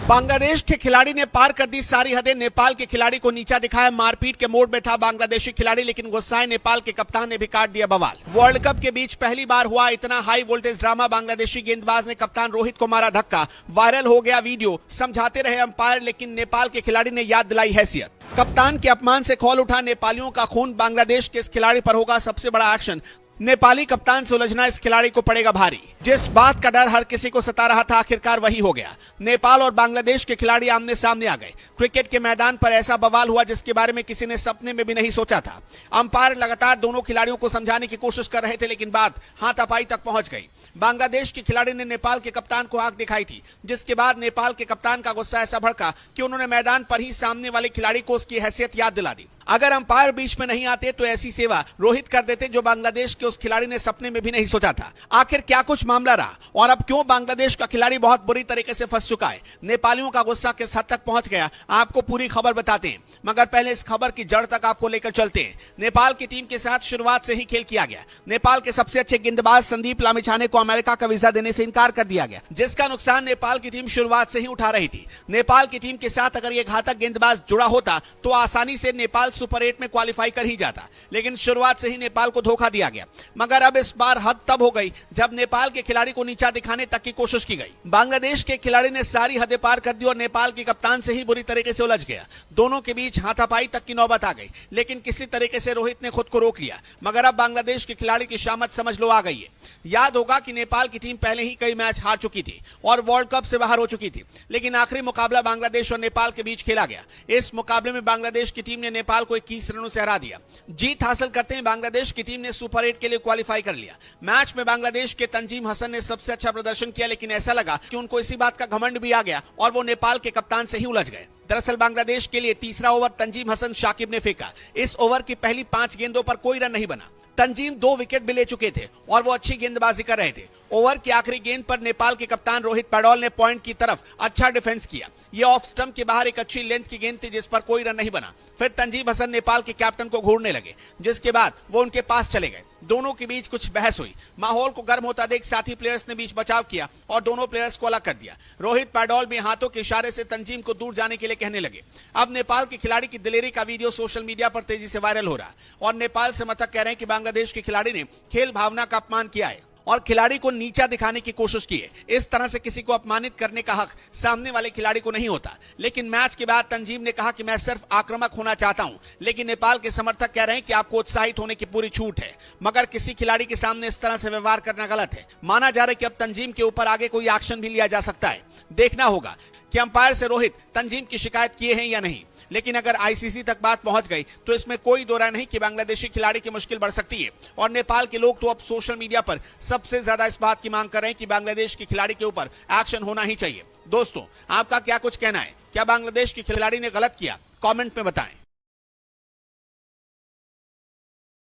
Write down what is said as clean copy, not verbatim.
बांग्लादेश के खिलाड़ी ने पार कर दी सारी हदें। नेपाल के खिलाड़ी को नीचा दिखाया। मारपीट के मोड में था बांग्लादेशी खिलाड़ी, लेकिन गुस्साए नेपाल के कप्तान ने भी काट दिया बवाल। वर्ल्ड कप के बीच पहली बार हुआ इतना हाई वोल्टेज ड्रामा। बांग्लादेशी गेंदबाज ने कप्तान रोहित को मारा धक्का। वायरल हो गया वीडियो। समझाते रहे अंपायर, लेकिन नेपाल के खिलाड़ी ने याद दिलाई हैसियत। कप्तान के अपमान से खौल उठा नेपालियों का खून। बांग्लादेश के इस खिलाड़ी पर होगा सबसे बड़ा एक्शन। नेपाली कप्तान से उलझना इस खिलाड़ी को पड़ेगा भारी। जिस बात का डर हर किसी को सता रहा था, आखिरकार वही हो गया। नेपाल और बांग्लादेश के खिलाड़ी आमने सामने आ गए। क्रिकेट के मैदान पर ऐसा बवाल हुआ जिसके बारे में किसी ने सपने में भी नहीं सोचा था। अंपायर लगातार दोनों खिलाड़ियों को समझाने की कोशिश कर रहे थे, लेकिन बात हाथापाई तक पहुंच गई। बांग्लादेश के खिलाड़ी ने नेपाल के कप्तान को आंख दिखाई थी, जिसके बाद नेपाल के कप्तान का गुस्सा ऐसा भड़का कि उन्होंने मैदान पर ही सामने वाले खिलाड़ी को उसकी हैसियत याद दिला दी। अगर अंपायर बीच में नहीं आते तो ऐसी सेवा रोहित कर देते जो बांग्लादेश के उस खिलाड़ी ने सपने में भी नहीं सोचा था। आखिर क्या कुछ मामला रहा और अब क्यों बांग्लादेश का खिलाड़ी बहुत बुरी तरीके से फंस चुका है, नेपालियों का गुस्सा किस हद तक पहुंच गया, आपको पूरी खबर बताते हैं। मगर पहले इस खबर की जड़ तक आपको लेकर चलते हैं। नेपाल की टीम के साथ शुरुआत से ही खेल किया गया। नेपाल के सबसे अच्छे गेंदबाज संदीप लामिछाने को अमेरिका का वीजा देने से इनकार कर दिया गया, जिसका नुकसान नेपाल की टीम शुरुआत से ही उठा रही थी। नेपाल की टीम के साथ अगर यह घातक गेंदबाज जुड़ा होता तो आसानी से नेपाल सुपर 8 में क्वालिफाई कर ही जाता, लेकिन शुरुआत से ही नेपाल को धोखा दिया गया। मगर अब इस बार हद तब हो गई जब नेपाल के खिलाड़ी को नीचा दिखाने तक की कोशिश की गई। बांग्लादेश के खिलाड़ी ने सारी हदें पार कर दी और नेपाल के कप्तान से ही बुरी तरीके से उलझ गया। दोनों के बीच हाथापाई तक की नौबत आ गई, लेकिन किसी तरीके से रोहित ने खुद को रोक लिया। मगर अब बांग्लादेश के खिलाड़ी की शामत समझ लो आ गई है। याद होगा कि नेपाल की टीम पहले ही कई मैच हार चुकी थी और वर्ल्ड कप से बाहर हो चुकी थी, लेकिन आखिरी मुकाबला बांग्लादेश और नेपाल के बीच खेला गया। इस मुकाबले में बांग्लादेश की टीम ने नेपाल को 21 रनों से हरा दिया। जीत हासिल करते हैं बांग्लादेश की टीम ने सुपर 8 के लिए क्वालिफाई कर लिया। मैच में बांग्लादेश के तंजीम हसन ने सबसे अच्छा प्रदर्शन किया, लेकिन ऐसा लगा कि उनको इसी बात का घमंड भी आ गया और वो नेपाल के कप्तान से ही उलझ गए। दरअसल बांग्लादेश के लिए तीसरा ओवर तंजीम हसन शाकिब ने फेंका। इस ओवर की पहली 5 गेंदों पर कोई रन नहीं बना। तंजीम 2 विकेट भी ले चुके थे और वो अच्छी गेंदबाजी कर रहे थे। ओवर की आखिरी गेंद पर नेपाल के कप्तान रोहित पैडॉल ने पॉइंट की तरफ अच्छा डिफेंस किया। यह ऑफ स्टंप के बाहर एक अच्छी लेंथ की गेंद थी जिस पर कोई रन नहीं बना। फिर तंजीम हसन नेपाल के कैप्टन को घूरने लगे, जिसके बाद वो उनके पास चले गए। दोनों के बीच कुछ बहस हुई। माहौल को गर्म होता देख साथी प्लेयर्स ने बीच बचाव किया और दोनों प्लेयर्स को अलग कर दिया। रोहित पैडॉल भी हाथों के इशारे से तंजीम को दूर जाने के लिए कहने लगे। अब नेपाल के खिलाड़ी की दिलेरी का वीडियो सोशल मीडिया पर तेजी से वायरल हो रहा है और नेपाल समर्थक कह रहे हैं कि बांग्लादेश के खिलाड़ी ने खेल भावना का अपमान किया है और खिलाड़ी को नीचा दिखाने की कोशिश की है। इस तरह से किसी को अपमानित करने का हक सामने वाले खिलाड़ी को नहीं होता। लेकिन मैच के बाद तंजीम ने कहा कि मैं सिर्फ आक्रामक होना चाहता हूं, लेकिन नेपाल के समर्थक कह रहे हैं कि आपको उत्साहित होने की पूरी छूट है, मगर किसी खिलाड़ी के सामने इस तरह से व्यवहार करना गलत है। माना जा रहा है कि अब तंजीम के ऊपर आगे कोई एक्शन भी लिया जा सकता है। देखना होगा कि अंपायर से रोहित तंजीम की शिकायत किए हैं या नहीं, लेकिन अगर आईसीसी तक बात पहुंच गई तो इसमें कोई दो राय नहीं कि बांग्लादेशी खिलाड़ी की मुश्किल बढ़ सकती है। और नेपाल के लोग तो अब सोशल मीडिया पर सबसे ज्यादा इस बात की मांग कर रहे हैं कि बांग्लादेश के खिलाड़ी के ऊपर एक्शन होना ही चाहिए। दोस्तों, आपका क्या कुछ कहना है? क्या बांग्लादेश के खिलाड़ी ने गलत किया? कमेंट में बताएं।